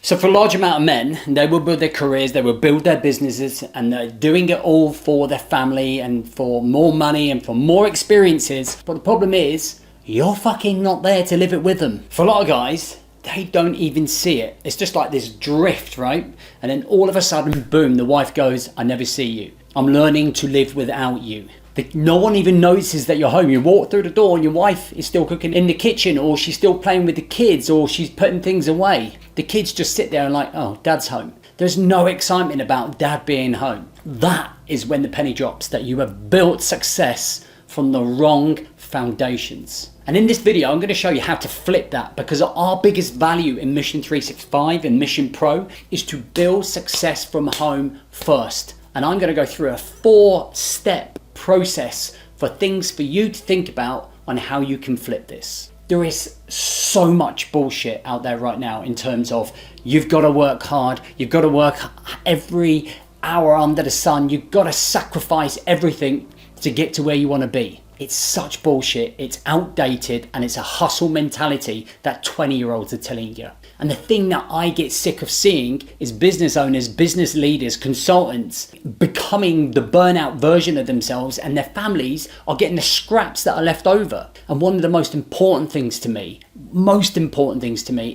So for a large amount of men, they will build their careers, they will build their businesses, and they're doing it all for their family and for more money and for more experiences. But the problem is, you're fucking not there to live it with them. For a lot of guys, they don't even see it. It's just like this drift, right? And then all of a sudden, boom, the wife goes, I never see you. I'm learning to live without you. No one even notices that you're home. You walk through the door and your wife is still cooking in the kitchen, or she's still playing with the kids, or she's putting things away. The kids just sit there and like, oh, dad's home. There's no excitement about dad being home. That is when the penny drops, that you have built success from the wrong foundations. And in this video, I'm going to show you how to flip that, because our biggest value in Mission 365 and Mission Pro is to build success from home first. And I'm going to go through a 4-step process for things for you to think about on how you can flip this. There is so much bullshit out there right now in terms of you've got to work hard, you've got to work every hour under the sun, you've got to sacrifice everything to get to where you want to be. It's such bullshit, it's outdated, and it's a hustle mentality that 20-year-olds are telling you. And the thing that I get sick of seeing is business owners, business leaders, consultants becoming the burnout version of themselves, and their families are getting the scraps that are left over. And one of the most important things to me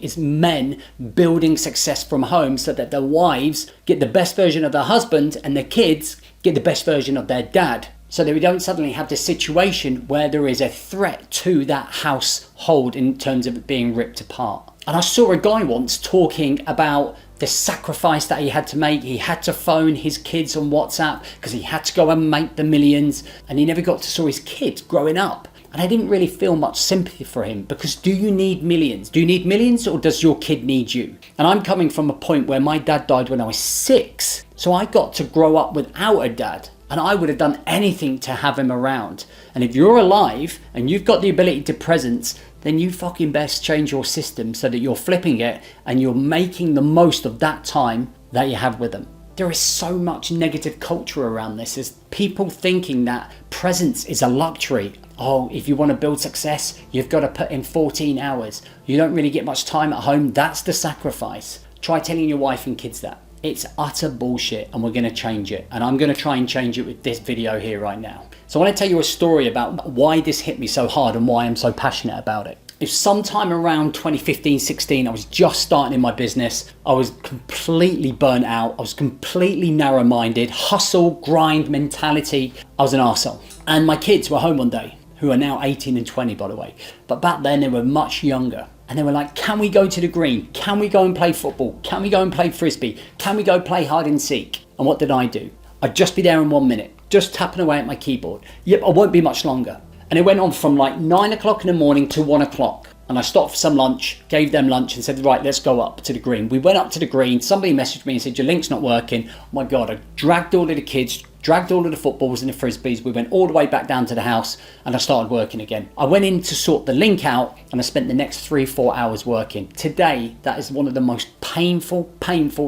is men building success from home so that their wives get the best version of their husband and their kids get the best version of their dad. So that we don't suddenly have this situation where there is a threat to that household in terms of it being ripped apart. And I saw a guy once talking about the sacrifice that he had to make. He had to phone his kids on WhatsApp because he had to go and make the millions, and he never got to saw his kids growing up. And I didn't really feel much sympathy for him, because do you need millions? Do you need millions, or does your kid need you? And I'm coming from a point where my dad died when I was 6. So I got to grow up without a dad. And I would have done anything to have him around. And if you're alive and you've got the ability to presence, then you fucking best change your system so that you're flipping it and you're making the most of that time that you have with them. There is so much negative culture around this. There's people thinking that presence is a luxury. Oh, if you want to build success, you've got to put in 14 hours. You don't really get much time at home. That's the sacrifice. Try telling your wife and kids that. It's utter bullshit, and we're going to change it. And I'm going to try and change it with this video here right now. So I want to tell you a story about why this hit me so hard and why I'm so passionate about it. If sometime around 2015-16, I was just starting in my business. I was completely burnt out. I was completely narrow-minded, hustle, grind mentality. I was an arsehole. And my kids were home one day, who are now 18 and 20, by the way. But back then they were much younger. And they were like, can we go to the green? Can we go and play football? Can we go and play frisbee? Can we go play hide and seek? And what did I do? I'd just be there in 1 minute, just tapping away at my keyboard. Yep, I won't be much longer. And it went on from like 9 o'clock in the morning to 1 o'clock. And I stopped for some lunch, gave them lunch and said, right, let's go up to the green. We went up to the green. Somebody messaged me and said, your link's not working. Oh my God, I dragged all of the kids, dragged all of the footballs and the frisbees. We went all the way back down to the house and I started working again. I went in to sort the link out and I spent the next 3-4 hours working. Today, that is one of the most painful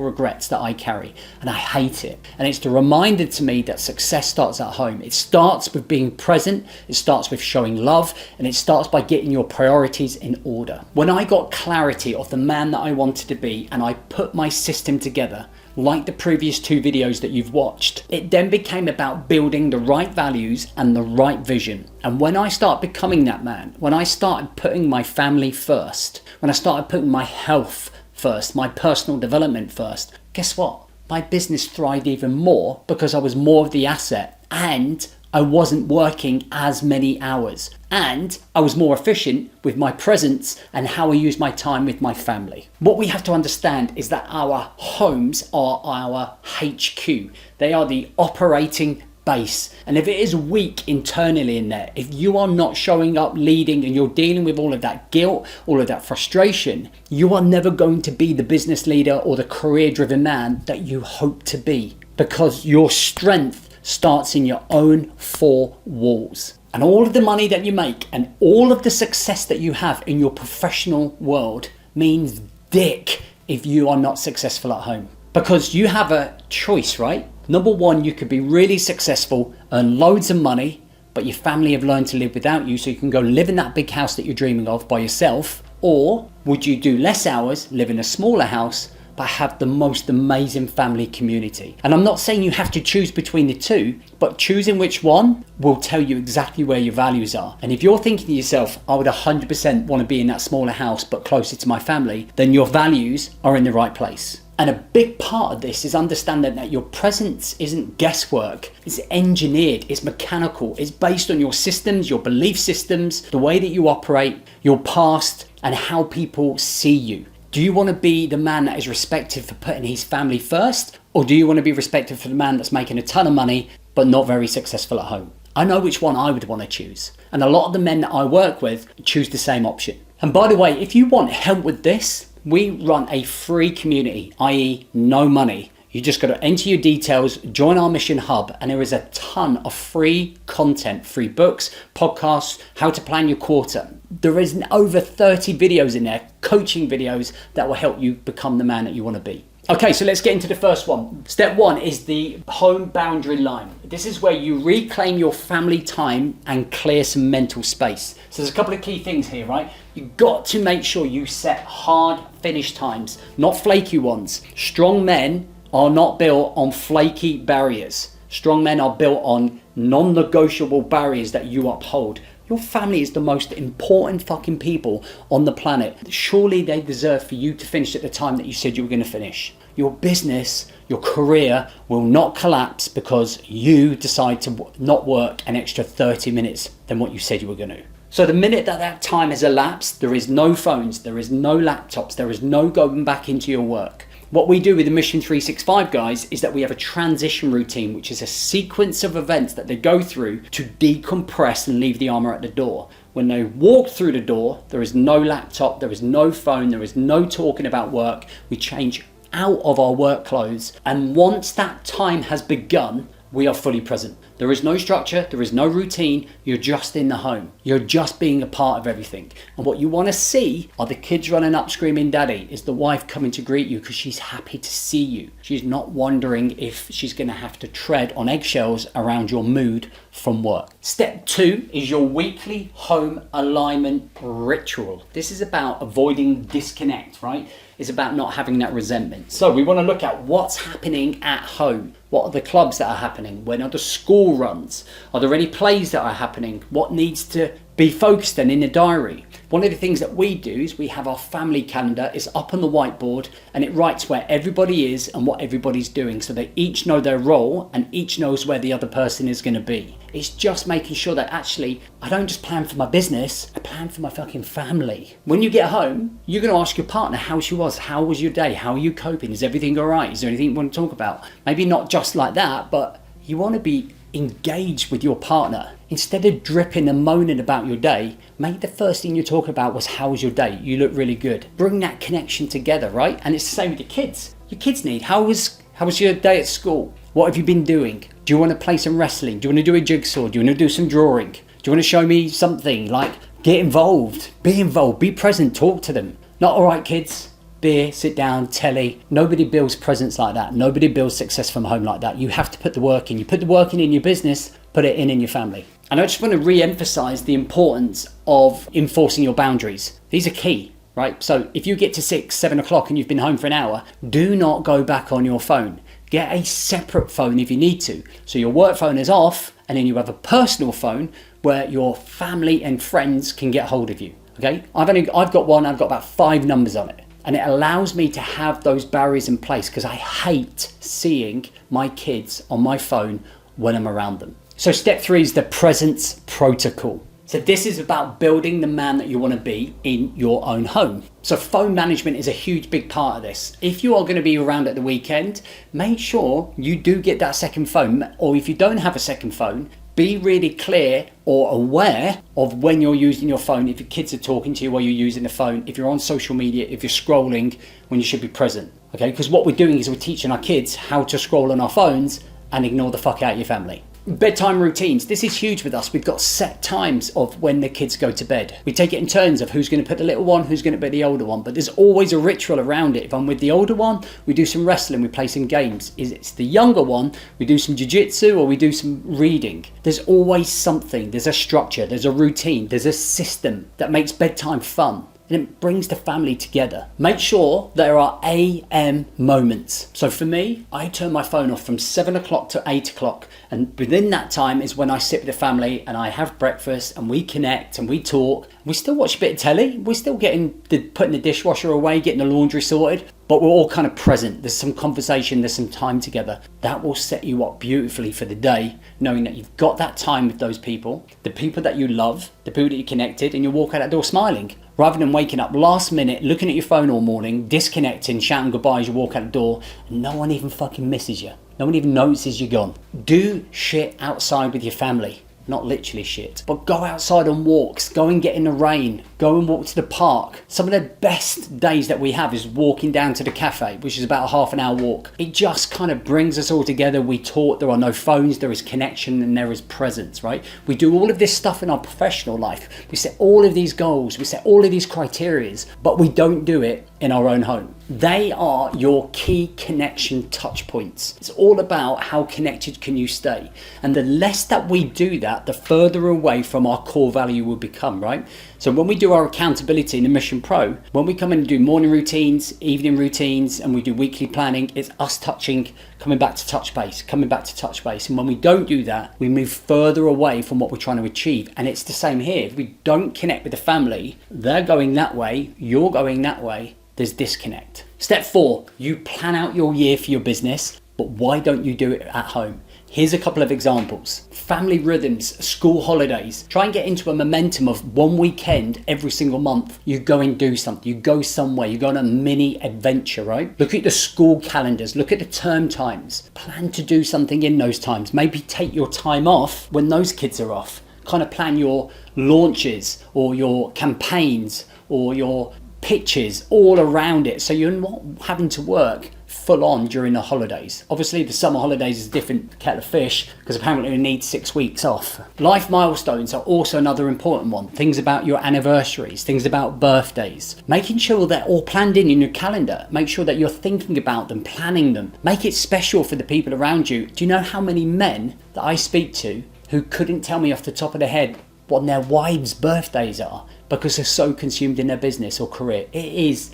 regrets that I carry, and I hate it. And it's the reminder to me that success starts at home. It starts with being present, it starts with showing love, and it starts by getting your priorities in order. When I got clarity of the man that I wanted to be and I put my system together, like the previous 2 videos that you've watched, it then became about building the right values and the right vision. And when I started becoming that man, when I started putting my family first, when I started putting my health first, my personal development first, guess what? My business thrived even more because I was more of the asset, and I wasn't working as many hours, and I was more efficient with my presence and how I use my time with my family. What we have to understand is that our homes are our HQ. They are the operating base. And if it is weak internally in there, if you are not showing up, leading, and you're dealing with all of that guilt, all of that frustration, you are never going to be the business leader or the career-driven man that you hope to be, because your strength starts in your own 4 walls. And all of the money that you make and all of the success that you have in your professional world means dick if you are not successful at home. Because you have a choice, right? Number one, you could be really successful, earn loads of money, but your family have learned to live without you, so you can go live in that big house that you're dreaming of by yourself. Or would you do less hours, live in a smaller house, but have the most amazing family community. And I'm not saying you have to choose between the two, but choosing which one will tell you exactly where your values are. And if you're thinking to yourself, I would 100% want to be in that smaller house but closer to my family, then your values are in the right place. And a big part of this is understanding that your presence isn't guesswork, it's engineered, it's mechanical, it's based on your systems, your belief systems, the way that you operate, your past, and how people see you. Do you want to be the man that is respected for putting his family first? Or do you want to be respected for the man that's making a ton of money but not very successful at home? I know which one I would want to choose. And a lot of the men that I work with choose the same option. And by the way, if you want help with this, we run a free community, i.e. no money. You just got to enter your details, join our Mission Hub, and there is a ton of free content, free books, podcasts, how to plan your quarter. There is over 30 videos in there, coaching videos that will help you become the man that you want to be. Okay, so let's get into the first one. Step one is the home boundary line. This is where you reclaim your family time and clear some mental space. So there's a couple of key things here, right? You've got to make sure you set hard finish times, not flaky ones. Strong men are not built on flaky barriers. Strong men are built on non-negotiable barriers that you uphold. Your family is the most important fucking people on the planet. Surely they deserve for you to finish at the time that you said you were going to finish. Your business, your career will not collapse because you decide to not work an extra 30 minutes than what you said you were going to. So the minute that time has elapsed, there is no phones, there is no laptops, there is no going back into your work. What we do with the Mission 365 guys is that we have a transition routine, which is a sequence of events that they go through to decompress and leave the armor at the door. When they walk through the door, there is no laptop, there is no phone, there is no talking about work. We change out of our work clothes, and once that time has begun, we are fully present. There is no structure, there is no routine, you're just in the home. You're just being a part of everything. And what you want to see are the kids running up screaming daddy, is the wife coming to greet you because she's happy to see you. She's not wondering if she's going to have to tread on eggshells around your mood from work. Step 2 is your weekly home alignment ritual. This is about avoiding disconnect, right? It's about not having that resentment. So we want to look at what's happening at home. What are the clubs that are happening? When are the school runs? Are there any plays that are happening? What needs to be focused on in the diary? One of the things that we do is we have our family calendar. It's up on the whiteboard and it writes where everybody is and what everybody's doing, so they each know their role and each knows where the other person is going to be. It's just making sure that actually I don't just plan for my business, I plan for my fucking family. When you get home, you're going to ask your partner how she was. How was your day? How are you coping? Is everything all right? Is there anything you want to talk about? Maybe not just like that, but you want to be engaged with your partner. Instead of dripping and moaning about your day, maybe the first thing you talk about was how was your day? You look really good. Bring that connection together, right? And it's the same with your kids. Your kids need, how was your day at school? What have you been doing? Do you want to play some wrestling? Do you want to do a jigsaw? Do you want to do some drawing? Do you want to show me something? Like, get involved, be present, talk to them. Not all right, kids. Beer, sit down, telly. Nobody builds presence like that. Nobody builds success from home like that. You have to put the work in. You put the work in your business, put it in your family. And I just want to re-emphasize the importance of enforcing your boundaries. These are key, right? So if you get to 6, 7 o'clock and you've been home for an hour, do not go back on your phone. Get a separate phone if you need to. So your work phone is off and then you have a personal phone where your family and friends can get hold of you, okay? I've got one, I've got about 5 numbers on it. And it allows me to have those barriers in place because I hate seeing my kids on my phone when I'm around them. So step 3 is the presence protocol. So this is about building the man that you want to be in your own home. So phone management is a huge big part of this. If you are going to be around at the weekend, make sure you do get that second phone. Or if you don't have a second phone, be really clear or aware of when you're using your phone, if your kids are talking to you while you're using the phone, if you're on social media, if you're scrolling when you should be present, okay? Because what we're doing is we're teaching our kids how to scroll on our phones and ignore the fuck out of your family. Bedtime routines. This is huge with us. We've got set times of when the kids go to bed. We take it in turns of who's going to put the little one, who's going to put the older one. But there's always a ritual around it. If I'm with the older one, we do some wrestling, we play some games. If it's the younger one, we do some jiu-jitsu or we do some reading. There's always something. There's a structure, there's a routine, there's a system that makes bedtime fun. and it brings the family together. Make sure there are AM moments. So for me, I turn my phone off from 7 o'clock to 8 o'clock, and within that time is when I sit with the family and I have breakfast and we connect and we talk. We still watch a bit of telly, we're still putting the dishwasher away, getting the laundry sorted, but we're all kind of present. There's some conversation, there's some time together. That will set you up beautifully for the day, knowing that you've got that time with those people, the people that you love, the people that you connected, and you walk out that door smiling. Rather than waking up last minute, looking at your phone all morning, disconnecting, shouting goodbye as you walk out the door, and no one even fucking misses you. No one even notices you're gone. Do shit outside with your family. Not literally shit, but go outside on walks, go and get in the rain, go and walk to the park. Some of the best days that we have is walking down to the cafe, which is about a half an hour walk. It just kind of brings us all together. We talk, there are no phones, there is connection and there is presence, right? We do all of this stuff in our professional life. We set all of these goals, we set all of these criterias, but we don't do it in our own home. They are your key connection touch points. It's all about how connected can you stay. And the less that we do that, the further away from our core value we'll become, right? So when we do our accountability in the Mission Pro, when we come in and do morning routines, evening routines, and we do weekly planning, it's us coming back to touch base. And when we don't do that, we move further away from what we're trying to achieve. And it's the same here. If we don't connect with the family, they're going that way, you're going that way, there's disconnect. Step 4, you plan out your year for your business, but why don't you do it at home? Here's a couple of examples. Family rhythms, school holidays. Try and get into a momentum of one weekend every single month. You go and do something, you go somewhere, you go on a mini adventure, right? Look at the school calendars, look at the term times. Plan to do something in those times. Maybe take your time off when those kids are off. Kind of plan your launches or your campaigns or your pitches all around it, so you're not having to work full on during the holidays. Obviously the summer holidays is a different kettle of fish because apparently you need 6 weeks off. Life milestones are also another important one. Things about your anniversaries, things about birthdays. Making sure they're all planned in your calendar. Make sure that you're thinking about them, planning them. Make it special for the people around you. Do you know how many men that I speak to who couldn't tell me off the top of their head what their wives' birthdays are because they're so consumed in their business or career? It is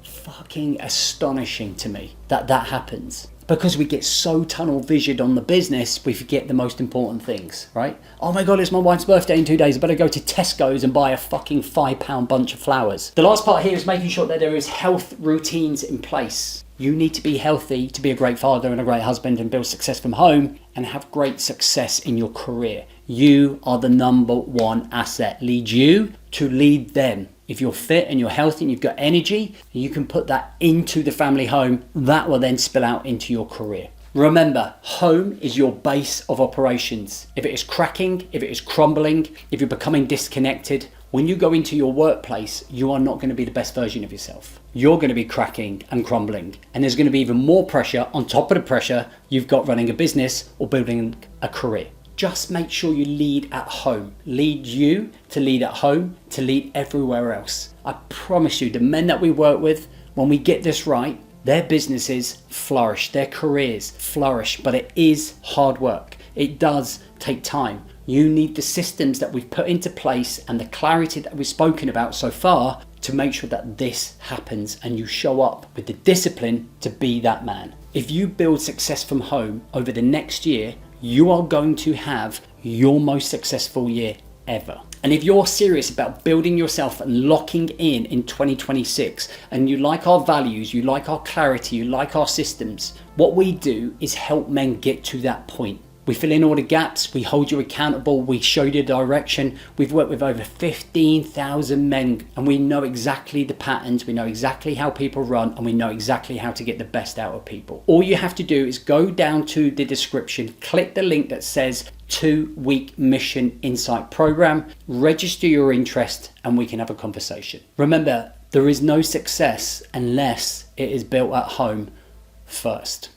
fucking astonishing to me that happens. Because we get so tunnel visioned on the business, we forget the most important things, right? Oh my God, it's my wife's birthday in 2 days. I better go to Tesco's and buy a fucking £5 bunch of flowers. The last part here is making sure that there is health routines in place. You need to be healthy to be a great father and a great husband and build success from home and have great success in your career. You are the number one asset. Lead you to lead them. If you're fit and you're healthy and you've got energy, you can put that into the family home. That will then spill out into your career. Remember, home is your base of operations. If it is cracking, if it is crumbling, if you're becoming disconnected, when you go into your workplace, you are not going to be the best version of yourself. You're going to be cracking and crumbling. And there's going to be even more pressure on top of the pressure you've got running a business or building a career. Just make sure you lead at home. Lead you to lead at home, to lead everywhere else. I promise you, the men that we work with, when we get this right, their businesses flourish, their careers flourish, but it is hard work. It does take time. You need the systems that we've put into place and the clarity that we've spoken about so far to make sure that this happens and you show up with the discipline to be that man. If you build success from home over the next year, you are going to have your most successful year ever. And if you're serious about building yourself and locking in 2026, and you like our values, you like our clarity, you like our systems, what we do is help men get to that point. We fill in all the gaps, we hold you accountable, we show you the direction. We've worked with over 15,000 men and we know exactly the patterns, we know exactly how people run, and we know exactly how to get the best out of people. All you have to do is go down to the description, click the link that says 2-week Mission Insight Program, register your interest, and we can have a conversation. Remember, there is no success unless it is built at home first.